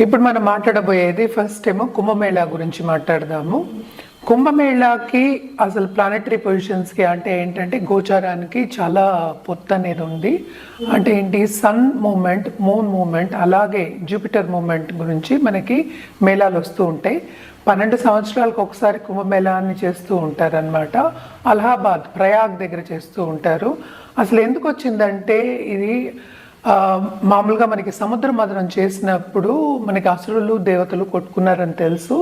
ఇప్పుడు మనం మాట్లాడబోయేది ఫస్ట్ ఏమో కుంభమేళా గురించి మాట్లాడదాము. కుంభమేళాకి అసలు ప్లానెటరీ పొజిషన్స్కి అంటే ఏంటంటే గోచారానికి చాలా పొత్తు అనేది ఉంది. అంటే ఏంటి, సన్ మూమెంట్, మూన్ మూమెంట్, అలాగే జూపిటర్ మూమెంట్ గురించి మనకి మేళాలు వస్తూ ఉంటాయి. 12 సంవత్సరాలకు ఒకసారి కుంభమేళాన్ని చేస్తూ ఉంటారనమాట. అలహాబాద్, ప్రయాగ్ దగ్గర చేస్తూ ఉంటారు. అసలు ఎందుకు వచ్చిందంటే ఇది మామూలుగా మనకి సముద్ర మథనం చేసినప్పుడు మనకి అసురులు దేవతలు కొట్టుకున్నారని తెలుసు.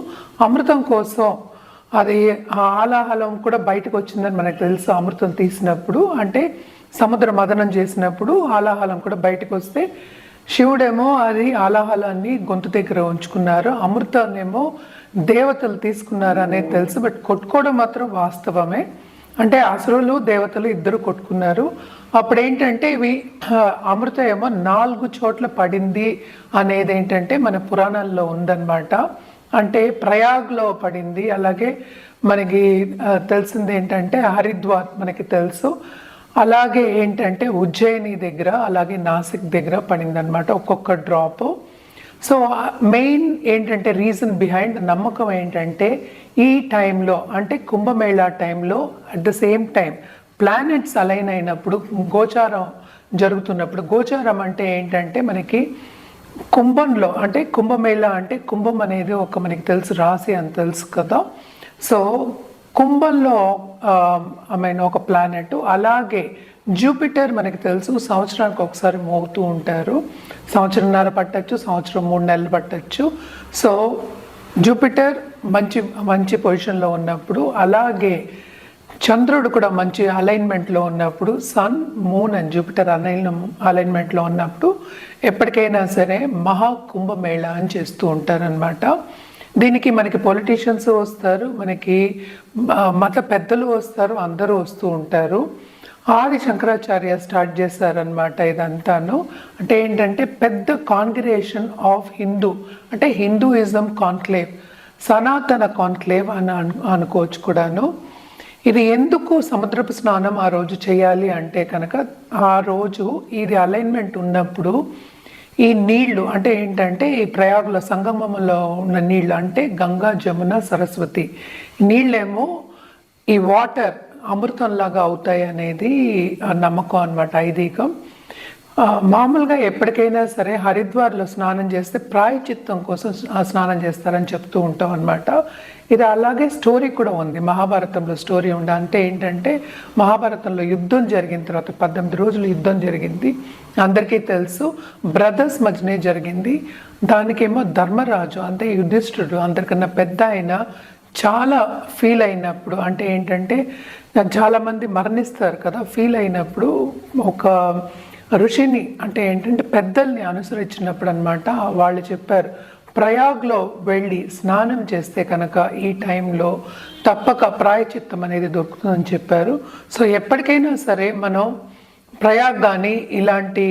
అమృతం కోసం అది ఆలాహలం కూడా బయటకు వచ్చిందని మనకు తెలుసు. అమృతం తీసినప్పుడు అంటే సముద్ర మథనం చేసినప్పుడు ఆలాహలం కూడా బయటకు వస్తే శివుడేమో అది ఆలాహలాన్ని గొంతు దగ్గర ఉంచుకున్నారు, అమృతాన్నేమో దేవతలు తీసుకున్నారు అనేది తెలుసు. బట్ కొట్టుకోవడం మాత్రం వాస్తవమే. అంటే అసురులు దేవతలు ఇద్దరు కొట్టుకున్నారు. అప్పుడు ఏంటంటే ఇవి అమృతం ఏమో 4 చోట్ల పడింది అనేది ఏంటంటే మన పురాణాల్లో ఉందన్నమాట. అంటే ప్రయాగ్లో పడింది, అలాగే మనకి తెలిసింది ఏంటంటే హరిద్వార్ మనకి తెలుసు, అలాగే ఏంటంటే ఉజ్జయిని దగ్గర, అలాగే నాసిక్ దగ్గర పడిందనమాట ఒక్కొక్క డ్రాప్. సో మెయిన్ ఏంటంటే రీజన్ బిహైండ్ నమ్మకం ఏంటంటే ఈ టైంలో అంటే కుంభమేళా టైంలో at the same time planets align అయినప్పుడు, గోచారం జరుగుతున్నప్పుడు, గోచారం అంటే ఏంటంటే మనకి కుంభంలో అంటే కుంభమేళా అంటే కుంభం అనేది ఒక మనకి తెలుసు రాశి అని తెలుసు కదా. సో కుంభంలో ఒక ప్లానెట్, అలాగే జూపిటర్ మనకి తెలుసు సంవత్సరానికి ఒకసారి మోగుతూ ఉంటారు. సంవత్సరంన్నర పట్టచ్చు, సంవత్సరం 3 నెలలు పట్టచ్చు. సో జూపిటర్ మంచి పొజిషన్లో ఉన్నప్పుడు, అలాగే చంద్రుడు కూడా మంచి అలైన్మెంట్లో ఉన్నప్పుడు, సన్, మూన్ అండ్ జూపిటర్ అలైన్మెంట్లో ఉన్నప్పుడు ఎప్పటికైనా సరే మహాకుంభమేళా అని చేస్తూ ఉంటారనమాట. దీనికి మనకి పొలిటీషియన్స్ వస్తారు, మనకి మత పెద్దలు వస్తారు, అందరూ వస్తూ ఉంటారు. ఆది శంకరాచార్య స్టార్ట్ చేశారనమాట ఇదంతాను. అంటే ఏంటంటే పెద్ద కాంగ్రిగేషన్ ఆఫ్ హిందూ, అంటే హిందూయిజం కాన్క్లేవ్, సనాతన కాన్క్లేవ్ అని అనుకోవచ్చు కూడాను. ఇది ఎందుకు సముద్రపు స్నానం ఆ రోజు చేయాలి అంటే కనుక, ఆ రోజు ఇది అలైన్మెంట్ ఉన్నప్పుడు ఈ నీళ్లు అంటే ఏంటంటే ఈ ప్రయాగ్లో సంగమంలో ఉన్న నీళ్ళు అంటే గంగా, జమున, సరస్వతి నీళ్ళేమో ఈ వాటర్ అమృతంలాగా అవుతాయి అనేది నమ్మకం అనమాట, ఐదీకం. మామూలుగా ఎప్పటికైనా సరే హరిద్వార్లో స్నానం చేస్తే ప్రాయచిత్తం కోసం స్నానం చేస్తారని చెప్తూ ఉంటాం అనమాట. ఇది అలాగే స్టోరీ కూడా ఉంది, మహాభారతంలో స్టోరీ ఉంది. అంటే ఏంటంటే మహాభారతంలో యుద్ధం జరిగిన తర్వాత 18 రోజులు యుద్ధం జరిగింది, అందరికీ తెలుసు. బ్రదర్స్ మధ్యనే జరిగింది. దానికేమో ధర్మరాజు అంటే యుధిష్ఠిరుడు అందరికన్నా పెద్ద అయినా చాలా ఫీల్ అయినప్పుడు, అంటే ఏంటంటే చాలామంది మరణిస్తారు కదా, ఫీల్ అయినప్పుడు ఒక ఋషిని అంటే ఏంటంటే పెద్దల్ని అనుసరించినప్పుడు అనమాట వాళ్ళు చెప్పారు, ప్రయాగ్లో వెళ్ళి స్నానం చేస్తే కనుక ఈ టైంలో తప్పక ప్రాయచిత్తం అనేది దొరుకుతుందని చెప్పారు. సో ఎప్పటికైనా సరే మనం ప్రయాగ్ కానీ ఇలాంటి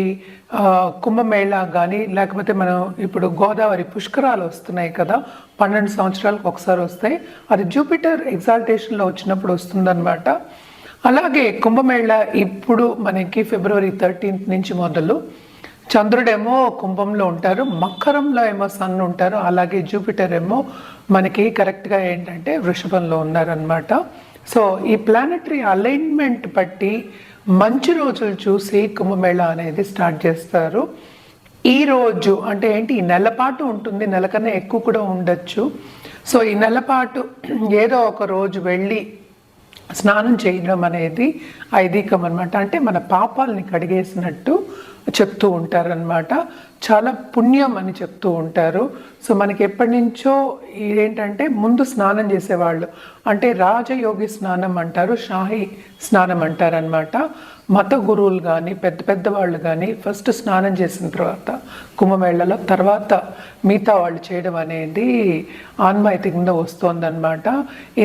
కుంభమేళా కానీ, లేకపోతే మనం ఇప్పుడు గోదావరి పుష్కరాలు వస్తున్నాయి కదా, 12 సంవత్సరాలకు ఒకసారి వస్తాయి, అది జూపిటర్ ఎగ్జాల్టేషన్లో వచ్చినప్పుడు వస్తుందన్నమాట. అలాగే కుంభమేళా ఇప్పుడు మనకి ఫిబ్రవరి 13 నుంచి మొదలు. చంద్రుడేమో కుంభంలో ఉంటారు, మకరంలో ఏమో సన్ ఉంటారు, అలాగే జూపిటర్ ఏమో మనకి కరెక్ట్గా ఏంటంటే వృషభంలో ఉన్నారనమాట. సో ఈ ప్లానెటరీ అలైన్మెంట్ బట్టి మంచి రోజులు చూసి కుంభమేళా అనేది స్టార్ట్ చేస్తారు. ఈ రోజు అంటే ఏంటి, ఈ నెలపాటు ఉంటుంది, నెలకన్నా ఎక్కువ కూడా ఉండొచ్చు. సో ఈ నెలపాటు ఏదో ఒక రోజు వెళ్ళి స్నానం చేయడం అనేది ఐదీకం అనమాట. అంటే మన పాపాలని కడిగేసినట్టు చెప్తూ ఉంటారనమాట, చాలా పుణ్యం అని చెప్తూ ఉంటారు. సో మనకి ఎప్పటి నుంచో ఏంటంటే ముందు స్నానం చేసేవాళ్ళు అంటే రాజయోగి స్నానం అంటారు, షాహీ స్నానం అంటారనమాట. మత గురువులు కానీ పెద్ద వాళ్ళు కానీ ఫస్ట్ స్నానం చేసిన తర్వాత కుంభమేళలో తర్వాత మిగతా వాళ్ళు చేయడం అనేది ఆన్వాయితీగా వస్తుందన్నమాట.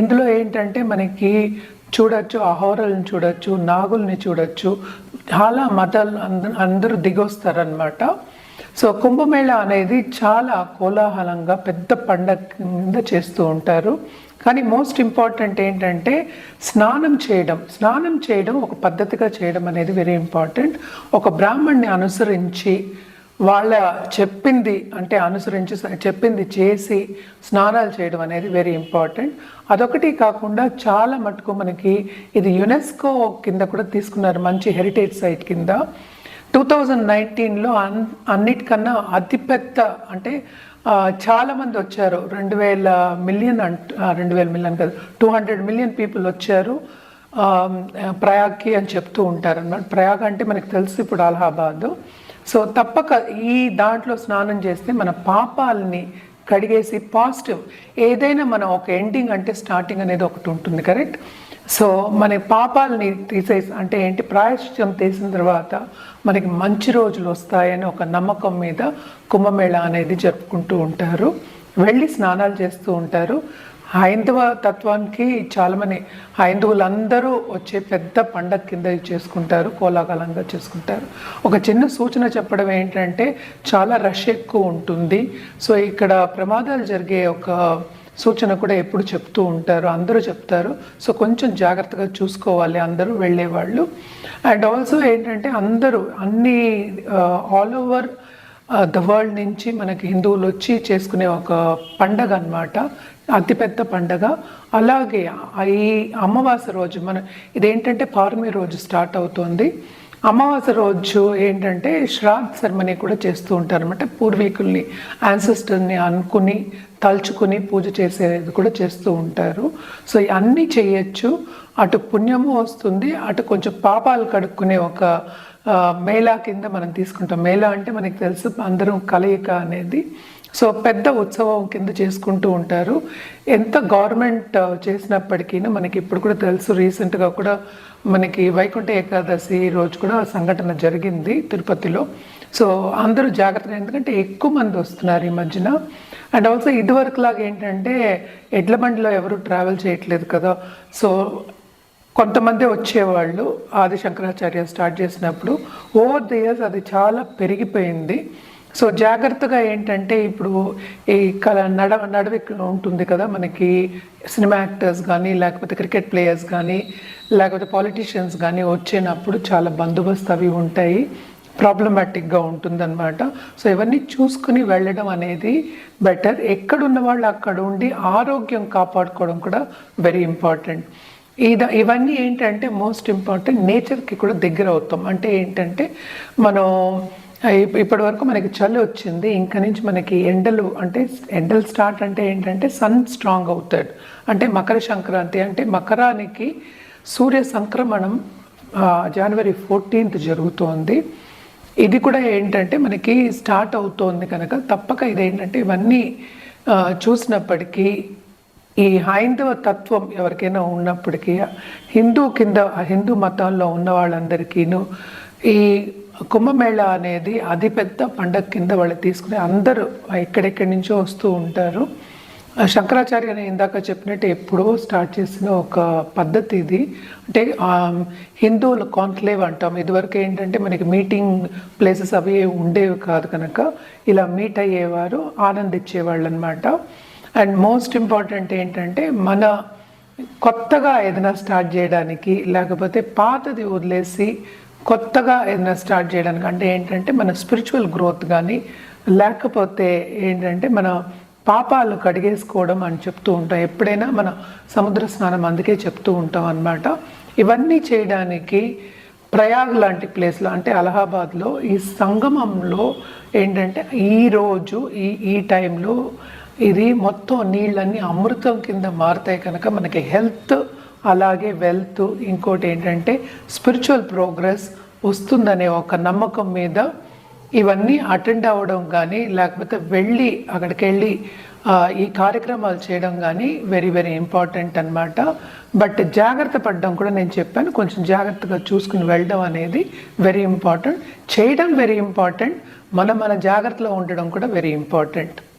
ఇందులో ఏంటంటే మనకి చూడొచ్చు, అహోరల్ని చూడొచ్చు, నాగుల్ని చూడొచ్చు, చాలా మతాలు అందరూ దిగొస్తారనమాట. సో కుంభమేళా అనేది చాలా కోలాహలంగా పెద్ద పండగ కింద చేస్తూ ఉంటారు. కానీ మోస్ట్ ఇంపార్టెంట్ ఏంటంటే స్నానం చేయడం ఒక పద్ధతిగా చేయడం అనేది వెరీ ఇంపార్టెంట్. ఒక బ్రాహ్మణ్ణి అనుసరించి వాళ్ళ చెప్పింది అంటే అనుసరించి చెప్పింది చేసి స్నానాలు చేయడం అనేది వెరీ ఇంపార్టెంట్. అదొకటి కాకుండా చాలా మటుకు మనకి ఇది యునెస్కో కింద కూడా తీసుకున్నారు, మంచి హెరిటేజ్ సైట్ కింద. 2019లో అన్నిటికన్నా అతిపెద్ద అంటే చాలామంది వచ్చారు, 2,000 మిలియన్ 2,000 మిలియన్ కాదు, 200 మిలియన్ పీపుల్ వచ్చారు ప్రయాగ్కి అని చెప్తూ ఉంటారు అన్నమాట. ప్రయాగ్ అంటే మనకు తెలుసు ఇప్పుడు అలహాబాద్. సో తప్పక ఈ దాంట్లో స్నానం చేస్తే మన పాపాలని కడిగేసి పాజిటివ్ ఏదైనా మనం ఒక ఎండింగ్ అంటే స్టార్టింగ్ అనేది ఒకటి ఉంటుంది, కరెక్ట్? సో మన పాపాలని తీసేసి అంటే ఏంటి ప్రాయశ్చిత్తం చేసిన తర్వాత మనకి మంచి రోజులు వస్తాయని ఒక నమ్మకం మీద కుంభమేళా అనేది జరుపుకుంటూ ఉంటారు, వెళ్ళి స్నానాలు చేస్తూ ఉంటారు. హైందవ తత్వానికి చాలామంది హైందవులందరూ వచ్చే పెద్ద పండగ కింద చేసుకుంటారు, కోలాహలంగా చేసుకుంటారు. ఒక చిన్న సూచన చెప్పడం ఏంటంటే చాలా రష్ ఎక్కువ ఉంటుంది. సో ఇక్కడ ప్రమాదాలు జరిగే ఒక సూచన కూడా ఎప్పుడు చెప్తూ ఉంటారు, అందరూ చెప్తారు. సో కొంచెం జాగ్రత్తగా చూసుకోవాలి అందరూ వెళ్ళేవాళ్ళు. అండ్ ఆల్సో ఏంటంటే అందరూ అన్ని ఆల్ ఓవర్ ద వరల్డ్ నుంచి మనకి హిందువులు వచ్చి చేసుకునే ఒక పండగ అన్నమాట, అతిపెద్ద పండగ. అలాగే ఈ అమావాస్య రోజు ఇదేంటంటే పౌర్ణమి రోజు స్టార్ట్ అవుతుంది. అమావాస్య రోజు ఏంటంటే శ్రాద్ధ సెరమనీ కూడా చేస్తూ ఉంటారు అనమాట. పూర్వీకుల్ని యాన్సెస్టర్ని అనుకుని తలుచుకుని పూజ చేసేది కూడా చేస్తూ ఉంటారు. సో అన్నీ చేయొచ్చు, అటు పుణ్యము వస్తుంది, అటు కొంచెం పాపాలు కడుక్కునే ఒక మేళా కింద మనం తీసుకుంటాం. మేళా అంటే మనకి తెలుసు అందరం కలయిక అనేది. సో పెద్ద ఉత్సవం కింద చేసుకుంటూ ఉంటారు. ఎంత గవర్నమెంట్ చేసినప్పటికీ మనకి ఇప్పుడు కూడా తెలుసు, రీసెంట్గా కూడా మనకి వైకుంఠ ఏకాదశి రోజు కూడా సంఘటన జరిగింది తిరుపతిలో. సో అందరూ జాగ్రత్తగా, ఎందుకంటే ఎక్కువ మంది వస్తున్నారు ఈ మధ్యన. అండ్ ఆల్సో ఇదివరకు లాగా ఏంటంటే ఎడ్ల బండిలో ఎవరు ట్రావెల్ చేయట్లేదు కదా. సో కొంతమంది వచ్చేవాళ్ళు ఆది శంకరాచార్య స్టార్ట్ చేసినప్పుడు. ఓవర్ ది ఇయర్స్ అది చాలా పెరిగిపోయింది. సో జాగ్రత్తగా ఏంటంటే ఇప్పుడు ఈ నడవికి ఉంటుంది కదా మనకి, సినిమా యాక్టర్స్ కానీ లేకపోతే క్రికెట్ ప్లేయర్స్ కానీ లేకపోతే పాలిటీషియన్స్ కానీ వచ్చినప్పుడు చాలా బందోబస్తు అవి ఉంటాయి, ప్రాబ్లమాటిక్గా ఉంటుందన్నమాట. సో ఇవన్నీ చూసుకుని వెళ్ళడం అనేది బెటర్. ఎక్కడున్న వాళ్ళు అక్కడ ఉండి ఆరోగ్యం కాపాడుకోవడం కూడా వెరీ ఇంపార్టెంట్. ఇవన్నీ ఏంటంటే మోస్ట్ ఇంపార్టెంట్, నేచర్కి కూడా దగ్గర అవుతాం. అంటే ఏంటంటే మనం ఇప్పటి వరకు మనకి చలి వచ్చింది, ఇంకా నుంచి మనకి ఎండలు స్టార్ట్ అంటే ఏంటంటే సన్ స్ట్రాంగ్ అవుతాడు. అంటే మకర సంక్రాంతి అంటే మకరానికి సూర్య సంక్రమణం జనవరి 14th జరుగుతోంది. ఇది కూడా ఏంటంటే మనకి స్టార్ట్ అవుతోంది కనుక తప్పక ఇదేంటంటే ఇవన్నీ చూసినప్పటికీ ఈ హైందవ తత్వం ఎవరికైనా ఉన్నప్పటికీ హిందూ మతంలో ఉన్న వాళ్ళందరికీను ఈ కుంభమేళా అనేది అతిపెద్ద పండగ కింద వాళ్ళు తీసుకుని అందరూ ఎక్కడెక్కడి నుంచో వస్తూ ఉంటారు. శంకరాచార్య అని ఇందాక చెప్పినట్టు ఎప్పుడో స్టార్ట్ చేసిన ఒక పద్ధతి ఇది. అంటే హిందువుల కాన్క్లేవ్ అంటాం. ఇదివరకు ఏంటంటే మనకి మీటింగ్ ప్లేసెస్ అవి ఉండేవి కాదు కనుక ఇలా మీట్ అయ్యేవారు, ఆనందించేవాళ్ళు అనమాట. అండ్ మోస్ట్ ఇంపార్టెంట్ ఏంటంటే మన కొత్తగా ఏదైనా స్టార్ట్ చేయడానికి లేకపోతే పాతది వదిలేసి కొత్తగా ఏదైనా స్టార్ట్ చేయడానికి, అంటే ఏంటంటే మన స్పిరిచువల్ గ్రోత్ కానీ లేకపోతే ఏంటంటే మన పాపాలు కడిగేసుకోవడం అని చెప్తూ ఉంటాం. ఎప్పుడైనా మన సముద్ర స్నానం అందుకే చెప్తూ ఉంటాం అన్నమాట. ఇవన్నీ చేయడానికి ప్రయాగ్ లాంటి ప్లేస్లో అంటే అలహాబాద్లో ఈ సంగమంలో ఏంటంటే ఈరోజు ఈ టైంలో ఇది మొత్తం నీళ్ళన్నీ అమృతం కింద మారుతాయి కనుక మనకి హెల్త్ అలాగే వెల్త్, ఇంకోటి ఏంటంటే స్పిరిచువల్ ప్రోగ్రెస్ వస్తుందనే ఒక నమ్మకం మీద ఇవన్నీ అటెండ్ అవ్వడం కానీ లేకపోతే అక్కడికి వెళ్ళి ఈ కార్యక్రమాలు చేయడం కానీ వెరీ వెరీ ఇంపార్టెంట్ అన్నమాట. బట్ జాగ్రత్త పడడం కూడా నేను చెప్పాను, కొంచెం జాగ్రత్తగా చూసుకుని వెళ్ళడం అనేది వెరీ ఇంపార్టెంట్. చేయడం వెరీ ఇంపార్టెంట్, మన జాగ్రత్తలో ఉండడం కూడా వెరీ ఇంపార్టెంట్.